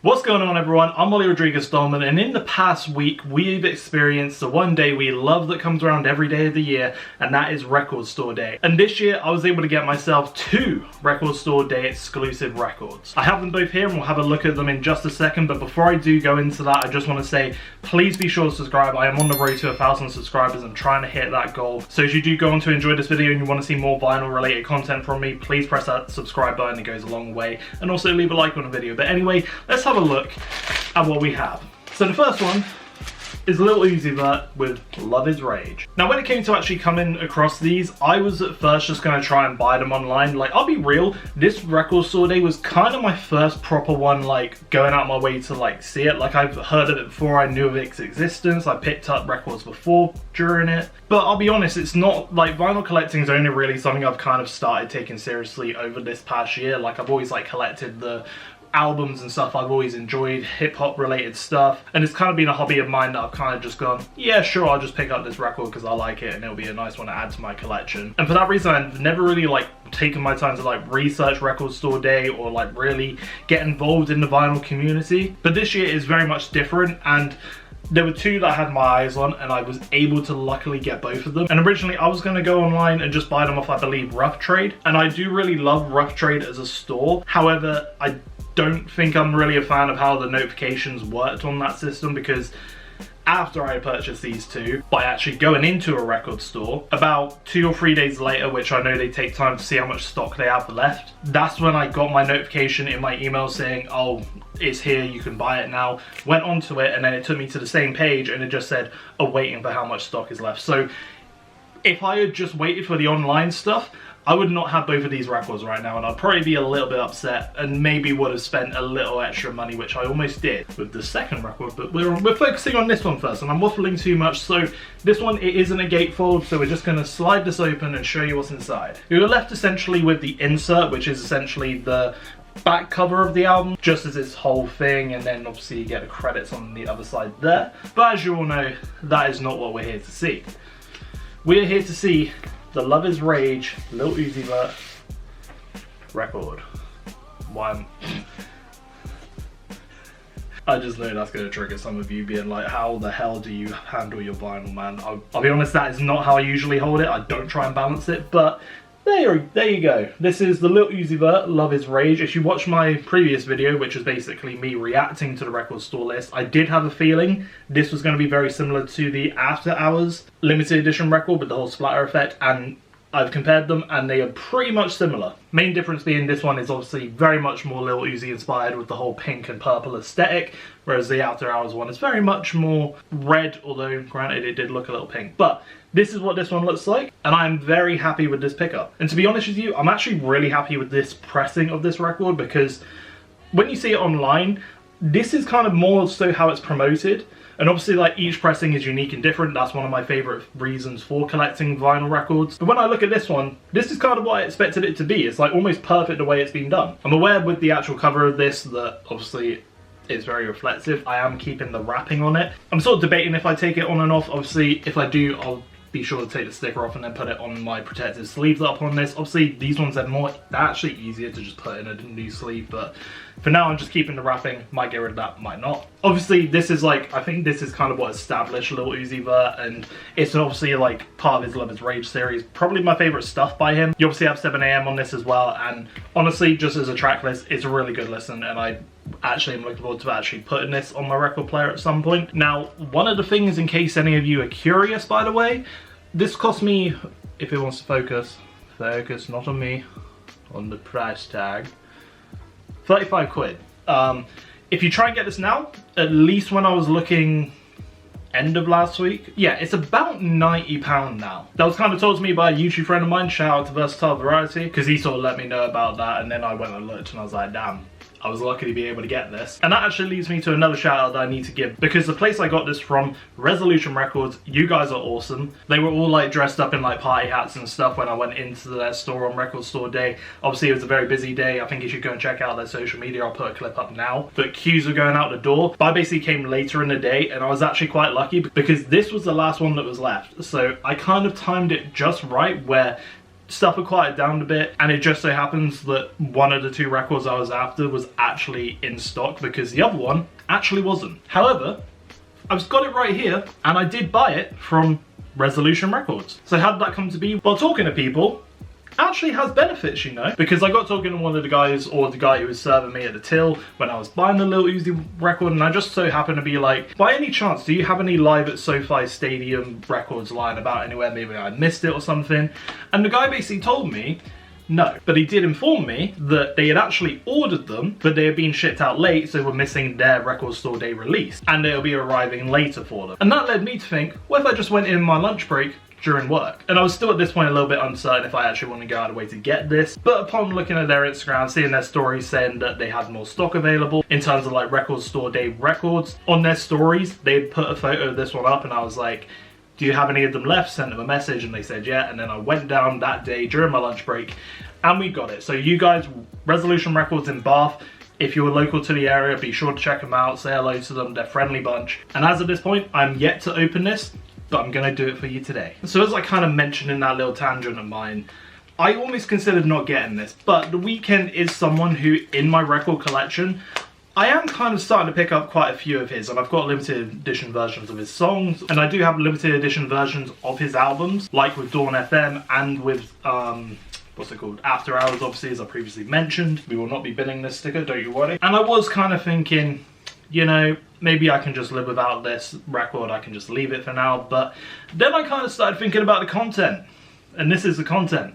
What's going on, everyone? I'm Ollie Rodriguez-Dolman, and in the past week we've experienced the one day we love that comes around every day of the year, and that is Record Store Day. And this year I was able to get myself 2 Record Store Day exclusive records. I have them both here and we'll have a look at them in just a second, but before I do go into that, I just want to say please be sure to subscribe. I am on the road to 1,000 subscribers. I'm trying to hit that goal. So if you do go on to enjoy this video and you want to see more vinyl related content from me, please press that subscribe button. It goes a long way. And also leave a like on the video. But anyway, let's have a look at what we have. So the first one is Lil Uzi Vert with Love Is Rage. Now when it came to actually coming across these, I was at first just going to try and buy them online. Like, I'll be real, this Record Store Day was kind of my first proper one, like going out my way to like see it. Like, I've heard of it before, I knew of its existence, I picked up records before, during it. But I'll be honest, it's not like vinyl collecting is only really something I've kind of started taking seriously over this past year. Like, I've always like collected the albums and stuff. I've always enjoyed hip-hop related stuff, and it's kind of been a hobby of mine that I've kind of just gone, yeah, sure, I'll just pick up this record because I like it and it'll be a nice one to add to my collection. And for that reason, I've never really like taken my time to like research Record Store Day or like really get involved in the vinyl community. But this year is very much different, and there were 2 that I had my eyes on, and I was able to luckily get both of them. And originally I was going to go online and just buy them off, I believe, Rough Trade. And I do really love Rough Trade as a store. However, I don't think I'm really a fan of how the notifications worked on that system, because after I purchased these 2, by actually going into a record store, about 2 or 3 days later, which I know they take time to see how much stock they have left, that's when I got my notification in my email saying, oh, it's here, you can buy it now. Went onto it, and then it took me to the same page and it just said, oh, waiting for how much stock is left. So if I had just waited for the online stuff, I would not have both of these records right now, and I'd probably be a little bit upset and maybe would have spent a little extra money, which I almost did with the second record. But we're focusing on this one first, and I'm waffling too much. So this one, it isn't a gatefold, so we're just going to slide this open and show you what's inside. You're left essentially with the insert, which is essentially the back cover of the album, just as its whole thing, and then obviously you get the credits on the other side there. But as you all know, that is not what we're here to see. We're here to see the Love Is Rage Lil Uzi Vert record. I just know that's going to trigger some of you being like, how the hell do you handle your vinyl, man? I'll be honest, that is not how I usually hold it. I don't try and balance it, but there you go. This is the Lil Uzi Vert Love Is Rage. If you watch my previous video, which was basically me reacting to the record store list, I did have a feeling this was going to be very similar to the After Hours limited edition record with the whole splatter effect, and I've compared them and they are pretty much similar. Main difference being this one is obviously very much more Lil Uzi inspired with the whole pink and purple aesthetic, whereas the After Hours one is very much more red, although granted it did look a little pink. But this is what this one looks like, and I'm very happy with this pickup. And to be honest with you, I'm actually really happy with this pressing of this record, because when you see it online, this is kind of more so how it's promoted. And obviously, like, each pressing is unique and different. That's one of my favorite reasons for collecting vinyl records. But when I look at this one, this is kind of what I expected it to be. It's like almost perfect the way it's been done. I'm aware with the actual cover of this that obviously it's very reflective. I am keeping the wrapping on it. I'm sort of debating if I take it on and off. Obviously, if I do, I'll be sure to take the sticker off and then put it on my protective sleeve up on this. Obviously, these ones are they're actually easier to just put in a new sleeve, but for now I'm just keeping the wrapping. Might get rid of that, might not. Obviously, this is like, I think this is kind of what established Lil Uzi Vert, and it's obviously like part of his Love Is Rage series. Probably my favorite stuff by him. You obviously have 7 AM on this as well, and honestly, just as a track list, it's a really good listen, and I actually am looking forward to actually putting this on my record player at some point. Now, one of the things, in case any of you are curious, by the way, this cost me, if it wants to focus, not on me, on the price tag, 35 quid. If you try and get this now, at least when I was looking end of last week, yeah, it's about £90 now. That was kind of told to me by a YouTube friend of mine, shout out to Versatile Variety, because he sort of let me know about that, and then I went and looked and I was like, damn, I was lucky to be able to get this. And that actually leads me to another shout out that I need to give, because the place I got this from, Resoultion Records, you guys are awesome. They were all like dressed up in like party hats and stuff when I went into their store on Record Store Day. Obviously it was a very busy day. I think you should go and check out their social media. I'll put a clip up now. But queues were going out the door. But I basically came later in the day, and I was actually quite lucky because this was the last one that was left. So I kind of timed it just right where stuff had quieted down a bit, and it just so happens that one of the 2 records I was after was actually in stock because the other one actually wasn't. However, I've got it right here, and I did buy it from Resoultion Records. So how did that come to be? Well, talking to people actually has benefits, you know, because I got talking to one of the guys, or the guy who was serving me at the till when I was buying the Lil Uzi record, and I just so happened to be like, by any chance, do you have any live at SoFi Stadium records lying about anywhere? Maybe I missed it or something. And the guy basically told me, no. But he did inform me that they had actually ordered them, but they had been shipped out late, so were missing their record store day release, and they'll be arriving later for them. And that led me to think, what if I just went in my lunch break during work? And I was still at this point a little bit uncertain if I actually want to go out of the way to get this, but upon looking at their Instagram, seeing their stories saying that they had more stock available in terms of like record store day records, on their stories they had put a photo of this one up, and I was like, do you have any of them left? Sent them a message and they said yeah, and then I went down that day during my lunch break and we got it. So you guys, Resoultion Records in Bath, if you're local to the area, be sure to check them out, say hello to them, they're a friendly bunch. And as of this point, I'm yet to open this, but I'm gonna do it for you today. So as I kind of mentioned in that little tangent of mine, I almost considered not getting this, but The Weeknd is someone who, in my record collection, I am kind of starting to pick up quite a few of his, and I've got limited edition versions of his songs, and I do have limited edition versions of his albums, like with Dawn FM and with, what's it called, After Hours, obviously, as I previously mentioned. We will not be billing this sticker, don't you worry. And I was kind of thinking, you know, maybe I can just live without this record, I can just leave it for now, but then I kind of started thinking about the content, and this is the content.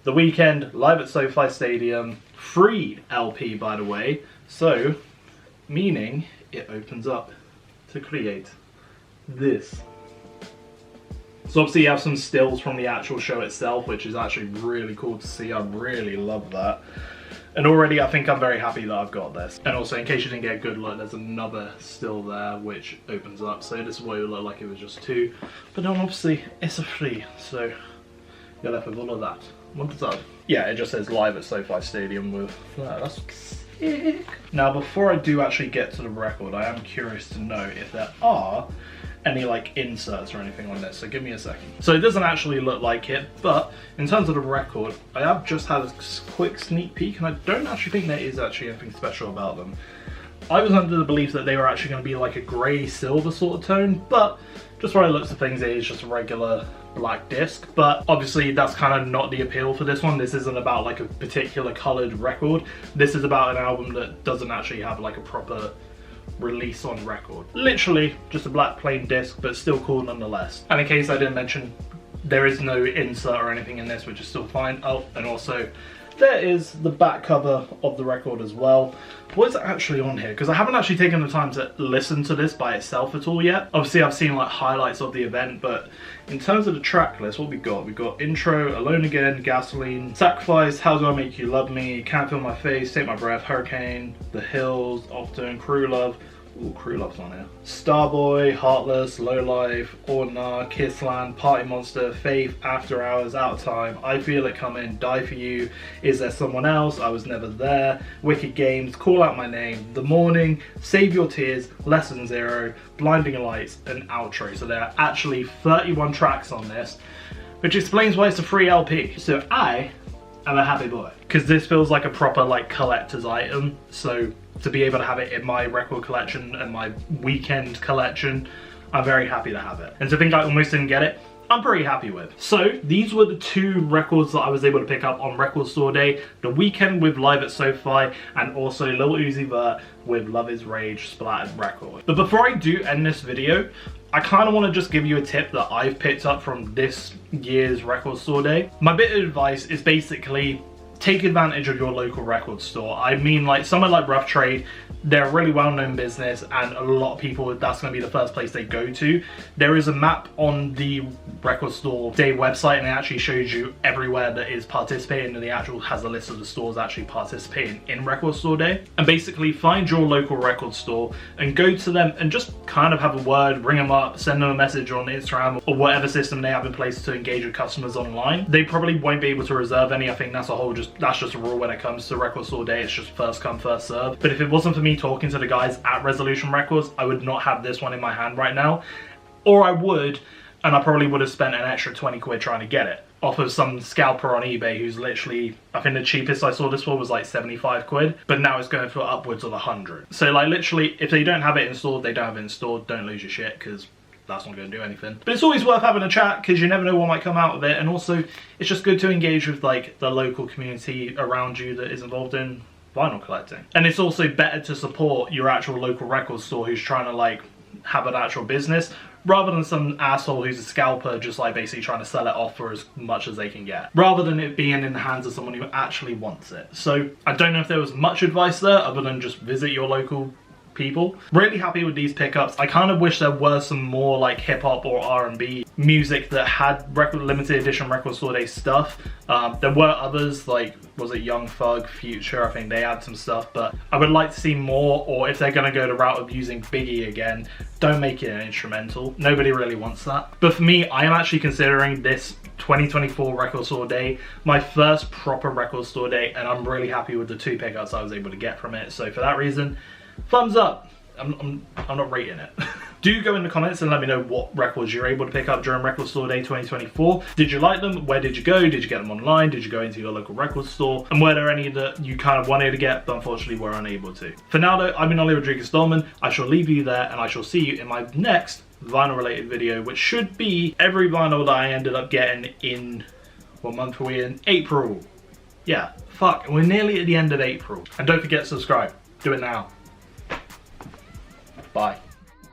The Weeknd, live at SoFi Stadium, free LP by the way, so meaning it opens up to create this. So obviously you have some stills from the actual show itself, which is actually really cool to see. I really love that. And already I think I'm very happy that I've got this. And also, in case you didn't get a good look, there's another still there which opens up. So this is what it would look like if it was just 2. But then obviously it's a free, so you're left with all of that. What does that? Yeah, it just says live at SoFi Stadium with that. That's sick. Now before I do actually get to the record, I am curious to know if there are any like inserts or anything on this, so give me a second. So it doesn't actually look like it, but in terms of the record, I have just had a quick sneak peek, and I don't actually think there is actually anything special about them. I was under the belief that they were actually going to be like a grey silver sort of tone, but just by the looks of things, it is just a regular black disc. But obviously that's kind of not the appeal for this one. This isn't about like a particular coloured record. This is about an album that doesn't actually have like a proper release on record. Literally just a black plain disc, but still cool nonetheless. And in case I didn't mention, there is no insert or anything in this, which is still fine. Oh, and also there is the back cover of the record as well. What is actually on here? Because I haven't actually taken the time to listen to this by itself at all yet. Obviously I've seen like highlights of the event, but in terms of the track list, what we got? We got Intro, Alone Again, Gasoline, Sacrifice, How Do I Make You Love Me, Can't Feel My Face, Take My Breath, Hurricane, The Hills, Often, Crew Love. Ooh, Crew Love's on here. Starboy, Heartless, Low Life, Ordnar, Kissland, Party Monster, Faith, After Hours, Out of Time, I Feel It Coming, Die For You, Is There Someone Else, I Was Never There, Wicked Games, Call Out My Name, The Morning, Save Your Tears, Lesson Zero, Blinding Lights, and Outro. So there are actually 31 tracks on this, which explains why it's a free LP. So I am a happy boy, because this feels like a proper like collector's item. So to be able to have it in my record collection and my Weeknd collection, I'm very happy to have it. And to think I almost didn't get it, I'm pretty happy with. So these were the 2 records that I was able to pick up on Record Store Day. The Weeknd with Live at SoFi, and also Lil Uzi Vert with Love Is Rage Splattered record. But before I do end this video, I kind of want to just give you a tip that I've picked up from this year's Record Store Day. My bit of advice is basically take advantage of your local record store. I mean, like somewhere like Rough Trade, they're a really well-known business, and a lot of people, that's going to be the first place they go to. There is a map on the Record Store Day website, and it actually shows you everywhere that is participating, and it actually has a list of the stores actually participating in Record Store Day. And basically find your local record store and go to them and just kind of have a word, ring them up, send them a message on Instagram or whatever system they have in place to engage with customers online. They probably won't be able to reserve any. I think that's just a rule when it comes to Record Store Day. It's just first come, first serve. But if it wasn't for me talking to the guys at Resoultion Records, I would not have this one in my hand right now. Or I would, and I probably would have spent an extra 20 quid trying to get it. off of some scalper on eBay who's literally, I think the cheapest I saw this for was like 75 quid, but now it's going for upwards of 100. So like literally, if they don't have it installed, they don't have it installed. Don't lose your shit, because that's not going to do anything. But it's always worth having a chat, because you never know what might come out of it. And also, it's just good to engage with like the local community around you that is involved in vinyl collecting. And it's also better to support your actual local record store who's trying to like have an actual business, rather than some asshole who's a scalper just like basically trying to sell it off for as much as they can get, rather than it being in the hands of someone who actually wants it. So I don't know if there was much advice there other than just visit your local people. Really happy with these pickups. I kind of wish there were some more like hip-hop or R&B music that had limited edition record store day stuff. There were others, like, was it Young Thug, Future? I think they had some stuff, but I would like to see more. Or if they're going to go the route of using Biggie again, don't make it an instrumental. Nobody really wants that. But for me, I am actually considering this 2024 record store day my first proper record store day, and I'm really happy with the 2 pickups I was able to get from it. So for that reason, thumbs up. I'm not rating it. Do go in the comments and let me know what records you're able to pick up during Record Store Day 2024. Did you like them? Where did you go? Did you get them online? Did you go into your local record store? And were there any that you kind of wanted to get but unfortunately were unable to? For now though, I've been Ollie Rodriguez-Dolman. I shall leave you there, and I shall see you in my next vinyl related video, which should be every vinyl that I ended up getting in, what month are we in? April. Yeah, fuck, we're nearly at the end of April. And don't forget to subscribe. Do it now. Bye.